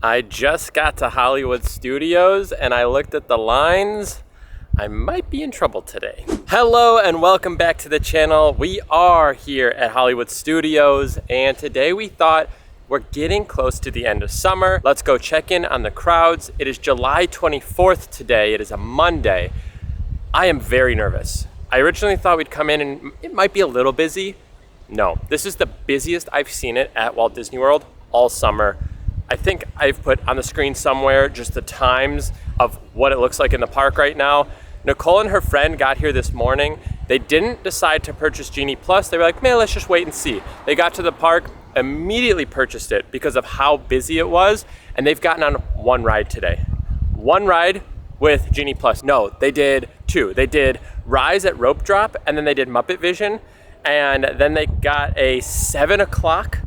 I just got to Hollywood Studios and I looked at the lines. I might be in trouble today. Hello and welcome back to the channel. We are here at Hollywood Studios and today we thought we're getting close to the end of summer. Let's go check in on the crowds. It is July 24th today. It is a Monday. I am very nervous. I originally thought we'd come in and it might be a little busy. No, this is the busiest I've seen it at Walt Disney World all summer. I think I've put on the screen somewhere just the times of what it looks like in the park right now. Nicole and her friend got here this morning. They didn't decide to purchase Genie Plus. They were like, man, let's just wait and see. They got to the park, immediately purchased it because of how busy it was, and they've gotten on one ride today. One ride with Genie Plus. No, they did two. They did Rise at Rope Drop, and then they did Muppet Vision, and then they got a 7 o'clock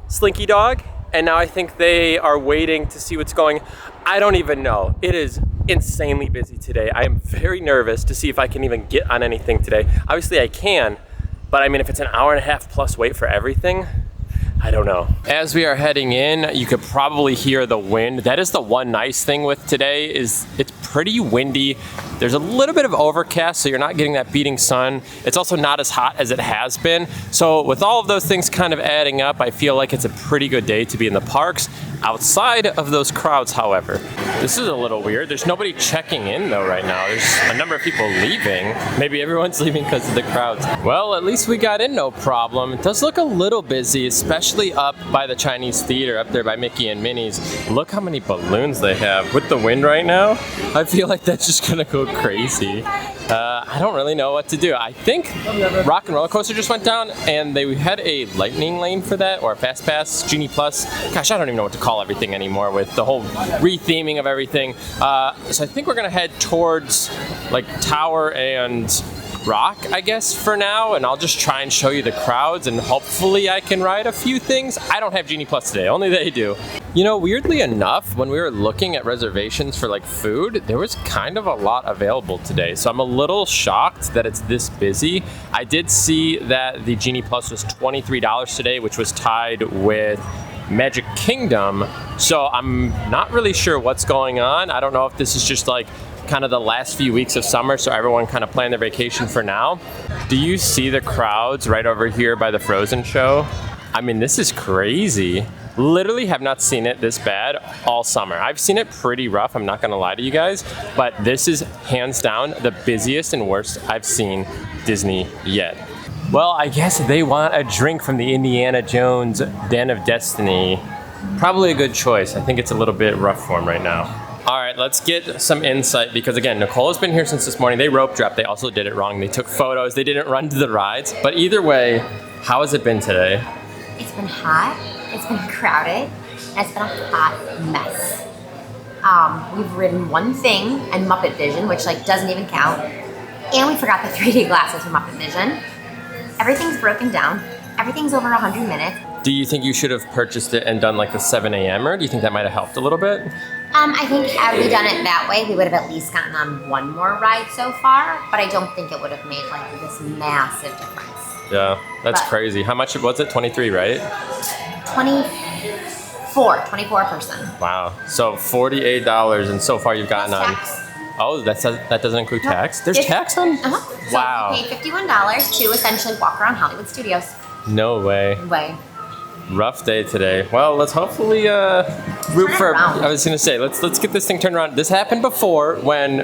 Slinky Dog, and now I think they are waiting to see what's going. I don't even know. It is insanely busy today. I am very nervous to see if I can even get on anything today. Obviously I can, but I mean, if it's an hour and a half plus wait for everything, I don't know. As we are heading in, you could probably hear the wind. That is the one nice thing with today is it's pretty windy. There's a little bit of overcast, so you're not getting that beating sun. It's also not as hot as it has been. So with all of those things kind of adding up, I feel like it's a pretty good day to be in the parks. Outside of those crowds, however, this is a little weird. There's nobody checking in though right now. There's a number of people leaving. Maybe everyone's leaving because of the crowds. Well, at least we got in no problem. It does look a little busy, especially up by the Chinese theater, up there by Mickey and Minnie's. Look how many balloons they have. With the wind right now, I feel like that's just gonna go crazy. I don't really know what to do. I think Rock and Roller Coaster just went down and they had a lightning lane for that, or a Fast Pass, Genie Plus. Gosh, I don't even know what to call everything anymore with the whole re-theming of everything. So I think we're gonna head towards like Tower and Rock, I guess, for now, and I'll just try and show you the crowds and hopefully I can ride a few things. I don't have Genie Plus today, only they do. You know, weirdly enough, when we were looking at reservations for like food, there was kind of a lot available today, so I'm a little shocked that it's this busy. I did see that the Genie Plus was $23 today, which was tied with Magic Kingdom, so I'm not really sure what's going on. I don't know if this is just like kind of the last few weeks of summer, so everyone kind of planned their vacation for now. Do you see the crowds right over here by the Frozen show? I mean, this is crazy. Literally have not seen it this bad all summer. I've seen it pretty rough, I'm not gonna lie to you guys, but this is hands down the busiest and worst I've seen Disney yet. Well, I guess they want a drink from the Indiana Jones Den of Destiny. Probably a good choice. I think it's a little bit rough for them right now. All right, let's get some insight because again, Nicole has been here since this morning. They rope dropped. They also did it wrong. They took photos. They didn't run to the rides. But either way, how has it been today? It's been hot. It's been crowded. And it's been a hot mess. We've ridden one thing and Muppet Vision, which like doesn't even count. And we forgot the 3D glasses for Muppet Vision. Everything's broken down. Everything's over 100 minutes. Do you think you should have purchased it and done like the 7 a.m. or do you think that might have helped a little bit? I think had we done it that way, we would have at least gotten on one more ride so far, but I don't think it would have made like this massive difference. Yeah, that's crazy. How much was it? 23, right? 24 person. Wow. So $48 and so far you've gotten on. Tax. Oh, that doesn't include tax? There's tax on? Uh-huh. Wow. So we paid $51 to essentially walk around Hollywood Studios. No way. Rough day today. Well, let's hopefully root for. I was gonna say let's get this thing turned around. This happened before when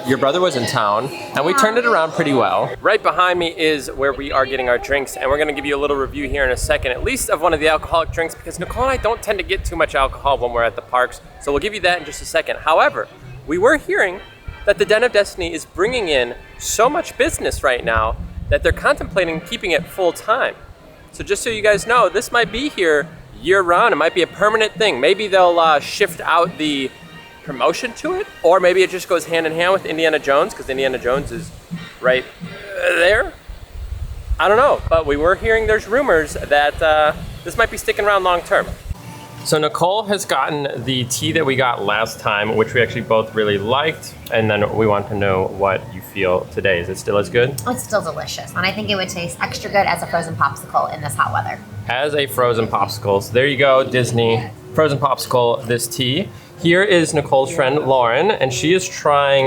your brother was in town, and we turned it around pretty well. Right behind me is where we are getting our drinks, and we're gonna give you a little review here in a second, at least of one of the alcoholic drinks, because Nicole and I don't tend to get too much alcohol when we're at the parks. So we'll give you that in just a second. However, we were hearing that the Den of Destiny is bringing in so much business right now that they're contemplating keeping it full time. So just so you guys know, this might be here year-round. It might be a permanent thing. Maybe they'll shift out the promotion to it, or maybe it just goes hand in hand with Indiana Jones, because Indiana Jones is right there. I don't know, but we were hearing there's rumors that this might be sticking around long-term. So Nicole has gotten the tea that we got last time, which we actually both really liked, and then we want to know what you feel today. Is it still as good? It's still delicious, and I think it would taste extra good as a frozen popsicle in this hot weather. As a frozen popsicle. So there you go, Disney. frozen popsicle, this tea. Here is Nicole's friend Lauren, and she is trying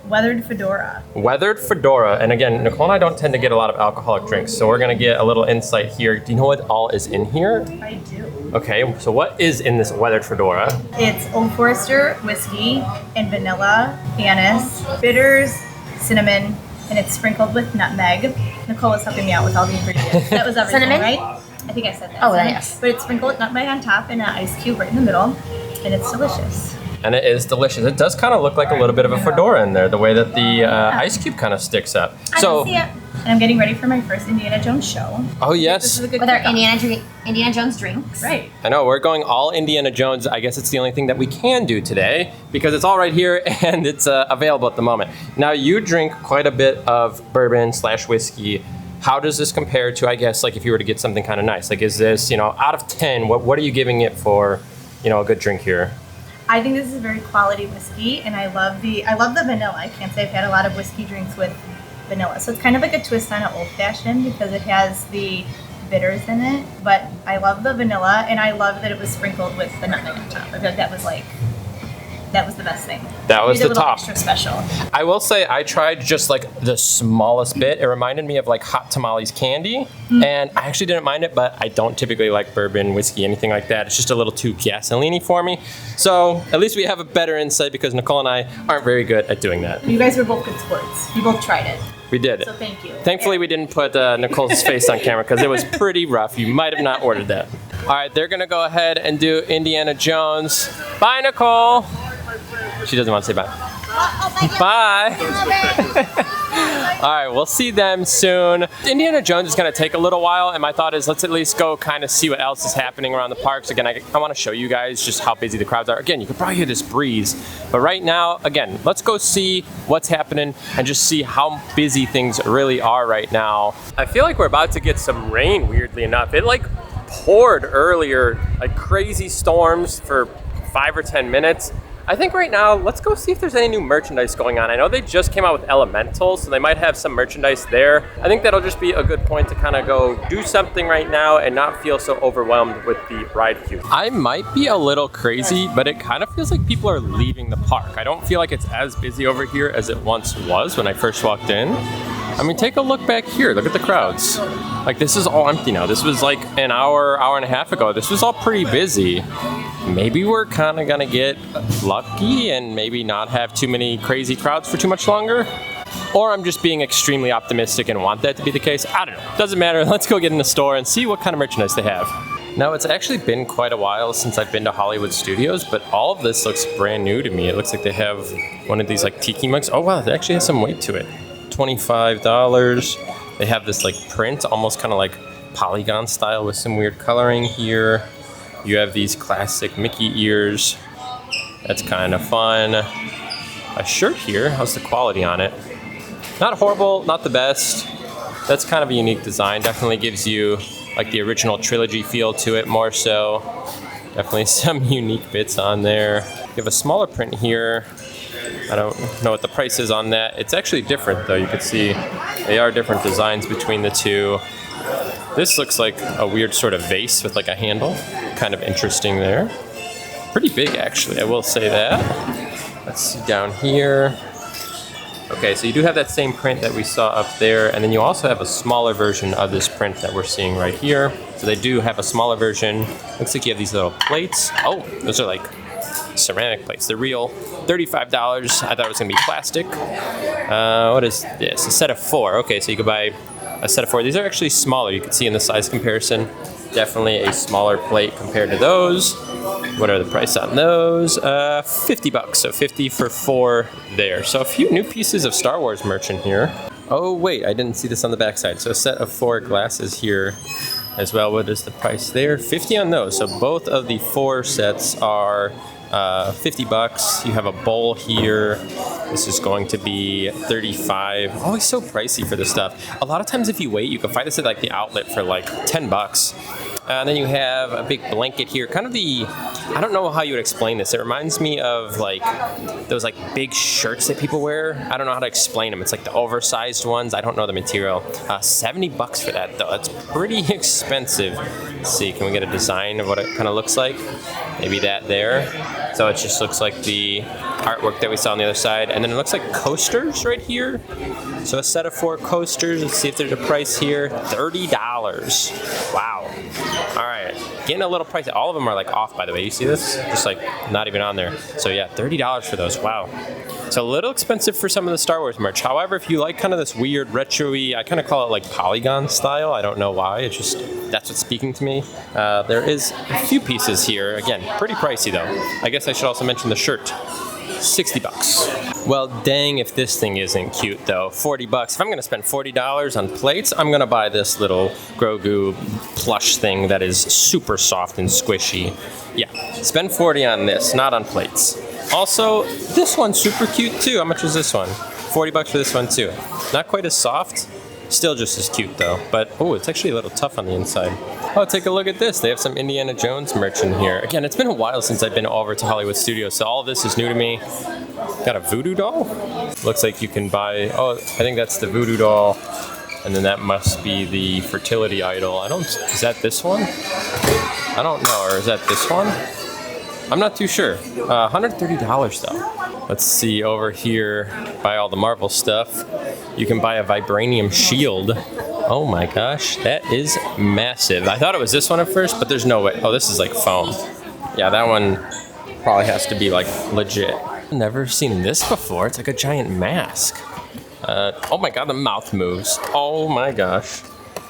Weathered Fedora. Weathered Fedora. And again, Nicole and I don't tend to get a lot of alcoholic drinks, so we're gonna get a little insight here. Do you know what all is in here? I do. Okay, so what is in this Weathered Fedora? It's Old Forester whiskey and vanilla, anise, bitters, cinnamon, and it's sprinkled with nutmeg. Nicole was helping me out with all the ingredients. That was everything, Cinnamon? right? I think I said that. Oh, Cinnamon. yes. But it's sprinkled with nutmeg on top and an ice cube right in the middle, and it's delicious. And it is delicious. It does kind of look like a little bit of a fedora in there, the way that the ice cube kind of sticks up. I can see it. And I'm getting ready for my first Indiana Jones show. Oh, This yes. is a good With our kickoff. Indiana Jones drinks. Right. I know, we're going all Indiana Jones. I guess it's the only thing that we can do today because it's all right here and it's available at the moment. Now, you drink quite a bit of bourbon / whiskey. How does this compare to, I guess, like if you were to get something kind of nice? Like, is this, out of 10, what are you giving it for, a good drink here? I think this is a very quality whiskey, and I love the vanilla. I can't say I've had a lot of whiskey drinks with vanilla. So it's kind of like a twist on an old fashioned because it has the bitters in it. But I love the vanilla, and I love that it was sprinkled with the nutmeg on top. I feel like that was the best thing. That was Maybe the a little top. extra special. I will say I tried just like the smallest bit. It reminded me of like hot tamales candy, and I actually didn't mind it, but I don't typically like bourbon, whiskey, anything like that. It's just a little too gasoline-y for me. So at least we have a better insight because Nicole and I aren't very good at doing that. You guys were both good sports. You both tried it. We did it. So thank you. Thankfully, we didn't put Nicole's face on camera because it was pretty rough. You might have not ordered that. All right, they're gonna go ahead and do Indiana Jones. Bye, Nicole. She doesn't want to say bye. Bye. All right, we'll see them soon. Indiana Jones is going to take a little while, and my thought is let's at least go kind of see what else is happening around the parks. Again, I want to show you guys just how busy the crowds are. Again, you can probably hear this breeze, but right now, again, let's go see what's happening and just see how busy things really are right now. I feel like we're about to get some rain, weirdly enough. It like poured earlier, like crazy storms for 5 or 10 minutes. I think right now, let's go see if there's any new merchandise going on. I know they just came out with Elementals, so they might have some merchandise there. I think that'll just be a good point to kind of go do something right now and not feel so overwhelmed with the ride queue. I might be a little crazy, but it kind of feels like people are leaving the park. I don't feel like it's as busy over here as it once was when I first walked in. I mean, take a look back here. Look at the crowds. Like, this is all empty now. This was like an hour and a half ago. This was all pretty busy. Maybe we're kind of gonna get lucky and maybe not have too many crazy crowds for too much longer. Or I'm just being extremely optimistic and want that to be the case. I don't know. Doesn't matter. Let's go get in the store and see what kind of merchandise they have. Now, it's actually been quite a while since I've been to Hollywood Studios, but all of this looks brand new to me. It looks like they have one of these like tiki mugs. Oh wow, it actually has some weight to it. $25. They have this like print, almost kind of like polygon style with some weird coloring here. You have these classic Mickey ears. That's kind of fun. A shirt here. How's the quality on it? Not horrible, not the best. That's kind of a unique design. Definitely gives you like the original trilogy feel to it more so. Definitely some unique bits on there. You have a smaller print here. I don't know what the price is on that. It's actually different though. You can see they are different designs between the two. This looks like a weird sort of vase with like a handle. Kind of interesting there. Pretty big actually, I will say that. Let's see down here. Okay, so you do have that same print that we saw up there, and then you also have a smaller version of this print that we're seeing right here. So they do have a smaller version. Looks like you have these little plates. Oh, those are like ceramic plates. They're real. $35. I thought it was gonna be plastic. What is this? A set of 4. Okay, so you could buy a set of 4. These are actually smaller. You can see in the size comparison. Definitely a smaller plate compared to those. What are the price on those? $50. So 50 for 4 there. So a few new pieces of Star Wars merch in here. Oh wait, I didn't see this on the back side. So a set of 4 glasses here as well. What is the price there? 50 on those. So both of the 4 sets are $50. You have a bowl here. This is going to be $35. Always so pricey for this stuff. A lot of times if you wait, you can find this at like the outlet for like $10. And then you have a big blanket here, kind of the I don't know how you would explain this. It reminds me of like those like big shirts that people wear. I don't know how to explain them. It's like the oversized ones. I don't know the material. $70 for that though. That's pretty expensive. Let's see, can we get a design of what it kind of looks like? Maybe that there. So it just looks like the artwork that we saw on the other side. And then it looks like coasters right here. So a set of 4 coasters. Let's see if there's a price here. $30. Wow. All right. Getting a little pricey. All of them are like off, by the way. You see this? Just like not even on there. So yeah, $30 for those. Wow. It's a little expensive for some of the Star Wars merch. However, if you like kind of this weird retro-y, I kind of call it like polygon style. I don't know why. It's just, that's what's speaking to me. There is a few pieces here. Again, pretty pricey though. I guess I should also mention the shirt. $60. Well, dang if this thing isn't cute though. $40. If I'm gonna spend $40 on plates, I'm gonna buy this little Grogu plush thing that is super soft and squishy. Yeah, spend $40 on this, not on plates. Also, this one's super cute too. How much is this one? $40 for this one too. Not quite as soft. Still just as cute though, but oh, it's actually a little tough on the inside. Oh, take a look at this. They have some Indiana Jones merch in here. Again, it's been a while since I've been over to Hollywood Studios, so all of this is new to me. Got a voodoo doll? Looks like you can buy, oh, I think that's the voodoo doll. And then that must be the fertility idol. Is that this one? I don't know, or is that this one? I'm not too sure. $130 though. Let's see over here, buy all the Marvel stuff. You can buy a vibranium shield. Oh my gosh, that is massive. I thought it was this one at first, but there's no way. Oh, this is like foam. Yeah, that one probably has to be like legit. I've never seen this before. It's like a giant mask. Oh my god, the mouth moves. Oh my gosh.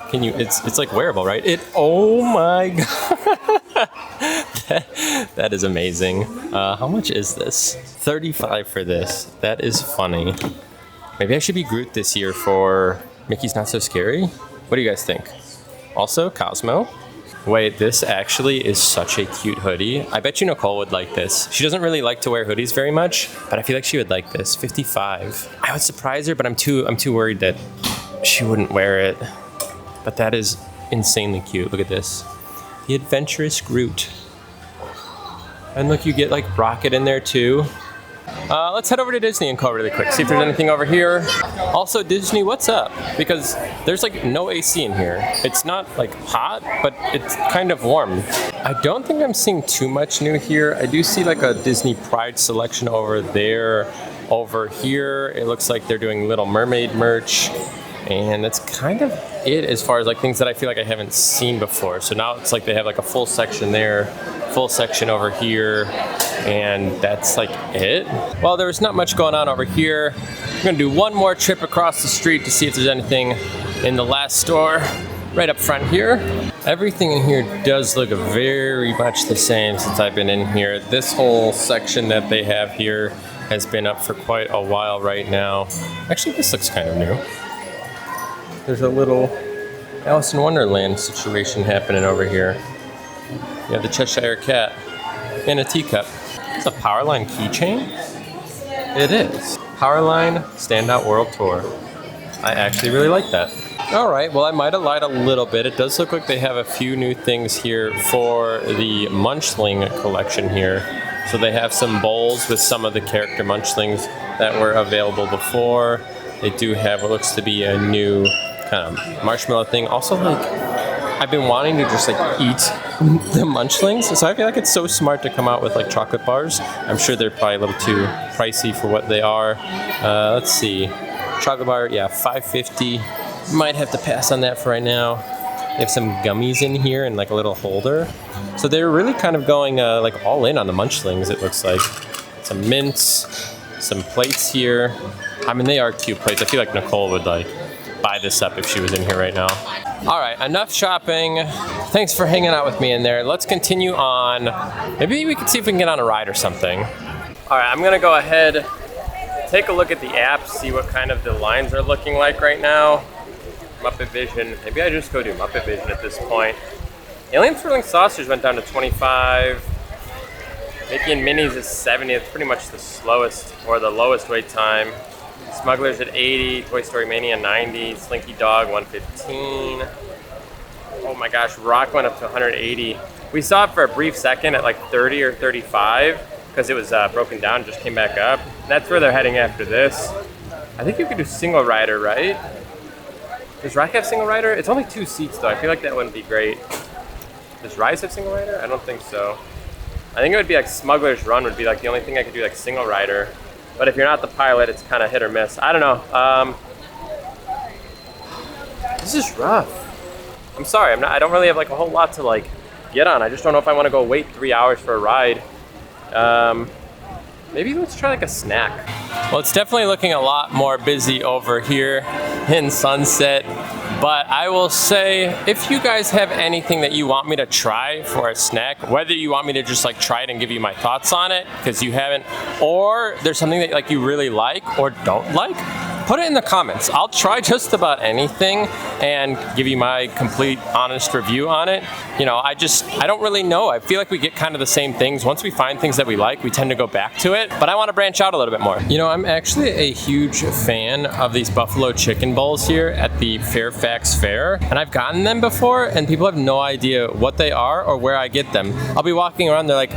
Can you, it's like wearable, right? Oh my god. That is amazing. How much is this? $35 for this. That is funny. Maybe I should be Groot this year for Mickey's Not So Scary. What do you guys think? Also, Cosmo. Wait, this actually is such a cute hoodie. I bet you Nicole would like this. She doesn't really like to wear hoodies very much, but I feel like she would like this. $55. I would surprise her, but I'm too worried that she wouldn't wear it. But that is insanely cute. Look at this. The Adventurous Groot. And look, you get like Rocket in there too. Let's head over to Disney and Co really quick. See if there's anything over here. Also, Disney, what's up? Because there's like no AC in here. It's not like hot, but it's kind of warm. I don't think I'm seeing too much new here. I do see like a Disney Pride selection over there. Over here, it looks like they're doing Little Mermaid merch. And that's kind of it as far as like things that I feel like I haven't seen before. So now it's like they have like a full section there, full section over here, and that's like it. Well, there's not much going on over here. I'm gonna do one more trip across the street to see if there's anything in the last store right up front here. Everything in here does look very much the same since I've been in here. This whole section that they have here has been up for quite a while right now. Actually, this looks kind of new. There's a little Alice in Wonderland situation happening over here. You have the Cheshire Cat and a teacup. It's a Powerline keychain? It is. Powerline Standout World Tour. I actually really like that. All right, well, I might have lied a little bit. It does look like they have a few new things here for the Munchling collection here. So they have some bowls with some of the character Munchlings that were available before. They do have what looks to be a new kind of marshmallow thing. Also, like, I've been wanting to just like eat the Munchlings, so I feel like it's so smart to come out with like chocolate bars. I'm sure they're probably a little too pricey for what they are. Let's see, chocolate bar, yeah, $5.50. Might have to pass on that for right now. They have some gummies in here and like a little holder. So they're really kind of going like all in on the Munchlings, it looks like. Some mints, some plates here. I mean, they are cute plates. I feel like Nicole would like buy this up if she was in here right now. All right, enough shopping. Thanks for hanging out with me in there. Let's continue on. Maybe we can see if we can get on a ride or something. All right, I'm gonna go ahead, take a look at the app, see what kind of the lines are looking like right now. Muppet Vision, maybe I just go do Muppet Vision at this point. Alien Swirling Saucers went down to 25. Mickey and Minnie's is 70. It's pretty much the slowest or the lowest wait time. Smugglers at 80, Toy Story Mania 90, Slinky Dog 115. Oh my gosh, Rock went up to 180. We saw it for a brief second at like 30 or 35 because it was broken down and just came back up. And that's where they're heading after this. I think you could do single rider, right? Does Rock have single rider? It's only 2 seats though. I feel like that wouldn't be great. Does Rise have single rider? I don't think so. I think it would be like Smuggler's Run would be like the only thing I could do like single rider. But if you're not the pilot, it's kind of hit or miss. I don't know. This is rough. I'm sorry. I don't really have like a whole lot to like get on. I just don't know if I want to go wait 3 hours for a ride. Maybe let's try like a snack. Well, it's definitely looking a lot more busy over here in Sunset. But I will say, if you guys have anything that you want me to try for a snack, whether you want me to just like try it and give you my thoughts on it, because you haven't, or there's something that like you really like or don't like, put it in the comments. I'll try just about anything and give you my complete honest review on it. You know, I don't really know. I feel like we get kind of the same things. Once we find things that we like, we tend to go back to it, but I want to branch out a little bit more. You know, I'm actually a huge fan of these buffalo chicken bowls here at the Fairfax Fair, and I've gotten them before and people have no idea what they are or where I get them. I'll be walking around, they're like,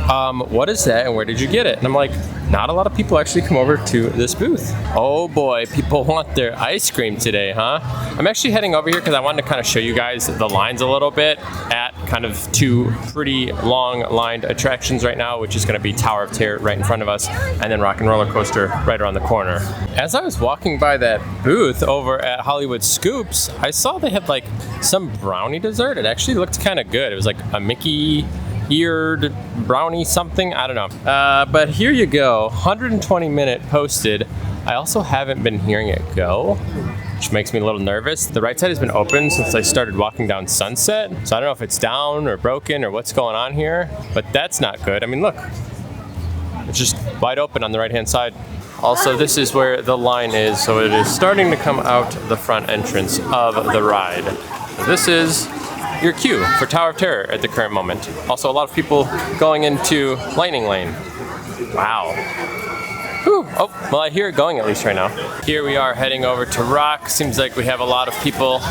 what is that and where did you get it? And I'm like, not a lot of people actually come over to this booth. Oh boy, people want their ice cream today, huh? I'm actually heading over here because I wanted to kind of show you guys the lines a little bit at kind of 2 pretty long lined attractions right now, which is going to be Tower of Terror right in front of us and then Rock and Roller Coaster right around the corner. As I was walking by that booth over at Hollywood Scoops, I saw they had like some brownie dessert. It actually looked kind of good. It was like a Mickey eared brownie something, I don't know. But here you go, 120-minute posted. I also haven't been hearing it go, which makes me a little nervous. The right side has been open since I started walking down Sunset, so I don't know if it's down or broken or what's going on here, but that's not good. I mean, look, it's just wide open on the right-hand side. Also, this is where the line is, so it is starting to come out the front entrance of the ride. This is your queue for Tower of Terror at the current moment. Also, a lot of people going into Lightning Lane. Wow. Whew. Oh, well, I hear it going at least right now. Here we are heading over to Rock. Seems like we have a lot of people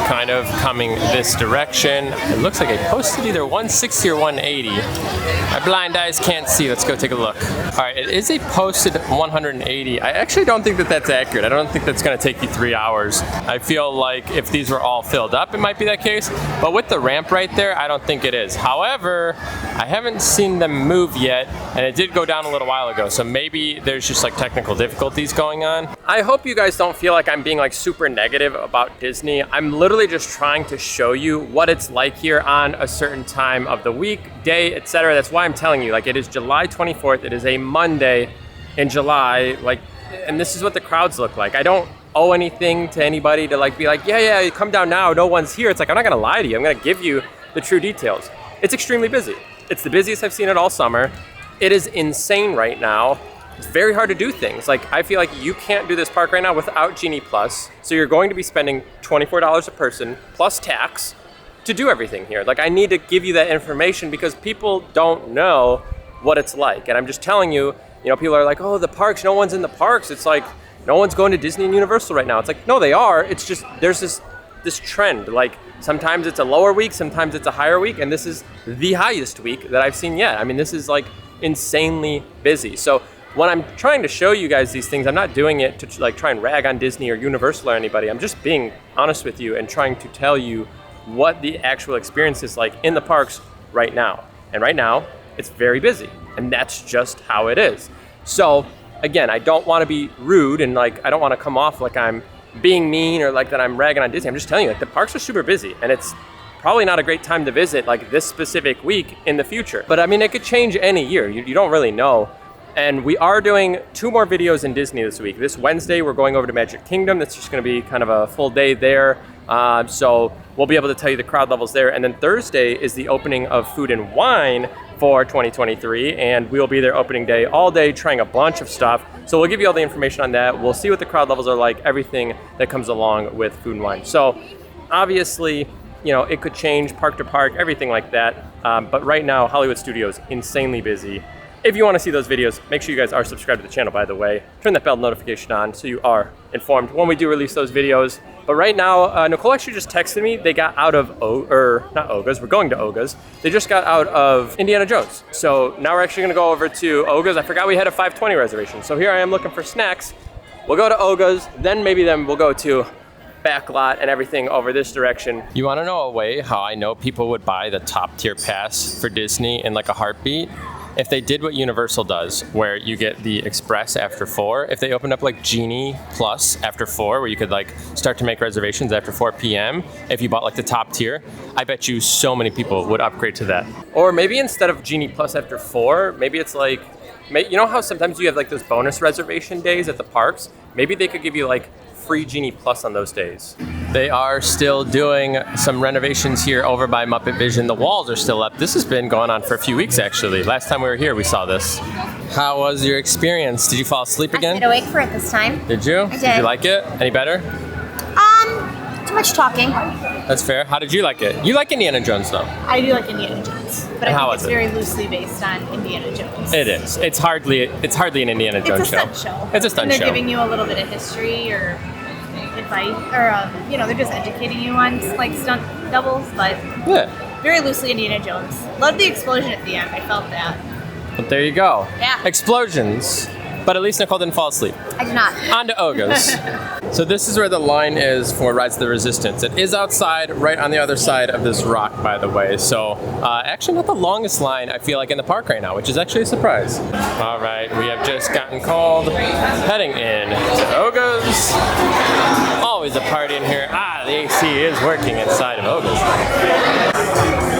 kind of coming this direction. It looks like I posted either 160 or 180. My blind eyes can't see. Let's go take a look. All right, it is a posted 180. I actually don't think that that's accurate. I don't think that's going to take you 3 hours. I feel like if these were all filled up, it might be that case. But with the ramp right there, I don't think it is. However, I haven't seen them move yet, and it did go down a little while ago. So maybe there's just like technical difficulties going on. I hope you guys don't feel like I'm being like super negative about Disney. I'm literally just trying to show you what it's like here on a certain time of the week, day, etc. That's why I'm telling you, like, it is July 24th. It is a Monday in July, like, and this is what the crowds look like. I don't owe anything to anybody to like be like, yeah, come down now, no one's here. It's like, I'm not gonna lie to you. I'm gonna give you the true details. It's extremely busy. It's the busiest I've seen it all summer. It is insane right now. It's very hard to do things. Like, I feel like you can't do this park right now without Genie Plus. So you're going to be spending $24 a person plus tax to do everything here. Like, I need to give you that information because people don't know what it's like. And I'm just telling you, you know, people are like, oh, the parks, no one's in the parks. It's like, no one's going to Disney and Universal right now. It's like, no, they are. It's just, there's this trend. Like, sometimes it's a lower week, sometimes it's a higher week. And this is the highest week that I've seen yet. I mean, this is like insanely busy. So when I'm trying to show you guys these things, I'm not doing it to like try and rag on Disney or Universal or anybody. I'm just being honest with you and trying to tell you what the actual experience is like in the parks right now. And right now, it's very busy. And that's just how it is. So again, I don't want to be rude and like, I don't want to come off like I'm being mean or like that I'm ragging on Disney. I'm just telling you, like, the parks are super busy and it's probably not a great time to visit like this specific week in the future. But I mean, it could change any year. You don't really know. And we are doing 2 more videos in Disney this week. This Wednesday, we're going over to Magic Kingdom. That's just gonna be kind of a full day there. So we'll be able to tell you the crowd levels there. And then Thursday is the opening of Food and Wine for 2023. And we'll be there opening day all day, trying a bunch of stuff. So we'll give you all the information on that. We'll see what the crowd levels are like, everything that comes along with Food and Wine. So obviously, you know, it could change park to park, everything like that. But right now, Hollywood Studios, insanely busy. If you want to see those videos, make sure you guys are subscribed to the channel, by the way. Turn that bell notification on so you are informed when we do release those videos. But right now, Nicole actually just texted me. They got out of, not Oga's, we're going to Oga's. They just got out of Indiana Jones. So now we're actually gonna go over to Oga's. I forgot we had a 5:20 reservation. So here I am looking for snacks. We'll go to Oga's, then we'll go to Backlot and everything over this direction. You wanna know a way how I know people would buy the top tier pass for Disney in like a heartbeat? If they did what Universal does, where you get the Express after 4, if they opened up like Genie Plus after 4, where you could like start to make reservations after 4 p.m. if you bought like the top tier, I bet you so many people would upgrade to that. Or maybe instead of Genie Plus after 4, maybe it's like, you know how sometimes you have like those bonus reservation days at the parks? Maybe they could give you like free Genie Plus on those days. They are still doing some renovations here over by Muppet Vision. The walls are still up. This has been going on for a few weeks actually. Last time we were here, we saw this. How was your experience? Did you fall asleep again? I stayed awake for it this time. Did you? I did. Did you like it? Any better? Too much talking. That's fair. How did you like it? You like Indiana Jones though. I do like Indiana Jones, but And I how think was it's it? very loosely based on Indiana Jones. It is. It's hardly an Indiana Jones It's a stunt show. It's a stunt and they're show. giving you a little bit of history or advice, or they're just educating you on like stunt doubles, but Yeah. very loosely Indiana Jones. Loved the explosion at the end. I felt that. But there you go. Yeah. Explosions. But at least Nicole didn't fall asleep. I did not. On to Oga's. So this is where the line is for Rides of the Resistance. It is outside, right on the other side of this rock, by the way. So actually not the longest line, I feel like, in the park right now, which is actually a surprise. All right, we have just gotten called, heading in to Oga's. Always a party in here. Ah, the AC is working inside of Oga's.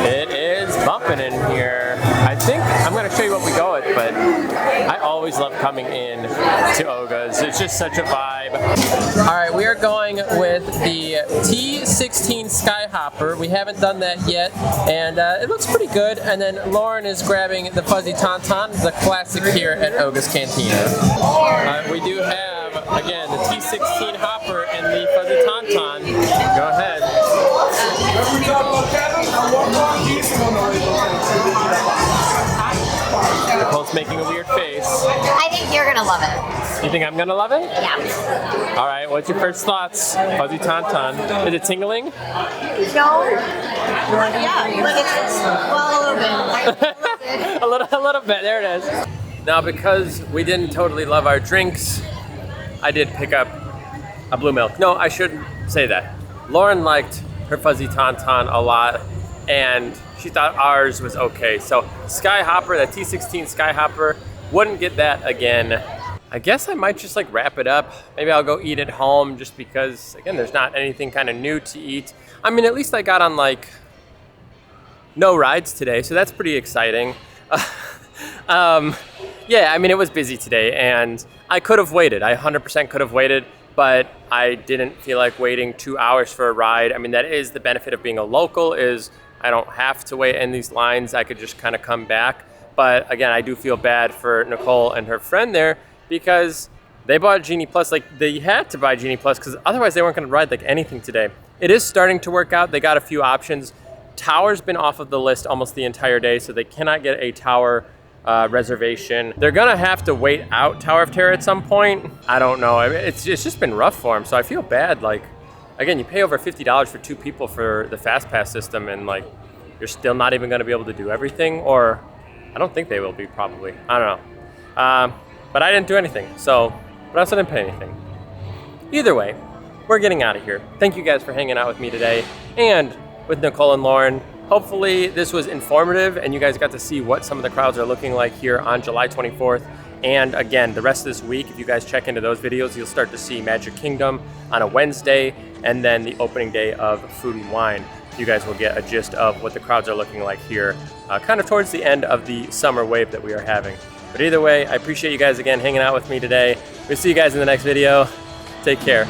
It is bumping in here. I think I'm gonna show you what we go with, but I always love coming in to Oga's. It's just such a vibe. All right, we are going with the T16 Skyhopper. We haven't done that yet, and it looks pretty good. And then Lauren is grabbing the Fuzzy Tauntaun, the classic here at Oga's Cantina. We do have, again, the T16 Hopper and the Fuzzy Tauntaun. Go ahead. Nicole's making a weird face. I think you're gonna love it. You think I'm gonna love it? Yeah. All right, what's your first thoughts? Fuzzy Tauntaun. Is it tingling? No. Yeah, well, a little bit. a little bit, there it is. Now, because we didn't totally love our drinks, I did pick up a blue milk. No, I shouldn't say that. Lauren liked her Fuzzy Tauntaun a lot, and she thought ours was okay. So Skyhopper, that T16 Skyhopper, wouldn't get that again. I guess I might just like wrap it up. Maybe I'll go eat at home just because, again, there's not anything kind of new to eat. I mean, at least I got on like no rides today, so that's pretty exciting. Yeah, I mean, it was busy today and I could have waited. I 100% could have waited, but I didn't feel like waiting 2 hours for a ride. I mean, that is the benefit of being a local, is I don't have to wait in these lines. I could just kind of come back. But again, I do feel bad for Nicole and her friend there because they bought Genie Plus. Like, they had to buy Genie Plus because otherwise they weren't going to ride like anything today. It is starting to work out. They got a few options. Tower's been off of the list almost the entire day, so they cannot get a Tower reservation. They're gonna have to wait out Tower of Terror at some point. I don't know. I mean, it's just been rough for them, so I feel bad. Like, again, you pay over $50 for 2 people for the Fast Pass system, and like, you're still not even gonna be able to do everything, or I don't think they will be, probably. I don't know. But I didn't do anything, so, but I also didn't pay anything. Either way, we're getting out of here. Thank you guys for hanging out with me today, and with Nicole and Lauren. Hopefully this was informative and you guys got to see what some of the crowds are looking like here on July 24th. And again, the rest of this week, if you guys check into those videos, you'll start to see Magic Kingdom on a Wednesday, and then the opening day of Food and Wine. You guys will get a gist of what the crowds are looking like here, kind of towards the end of the summer wave that we are having. But either way, I appreciate you guys again hanging out with me today. We'll see you guys in the next video. Take care.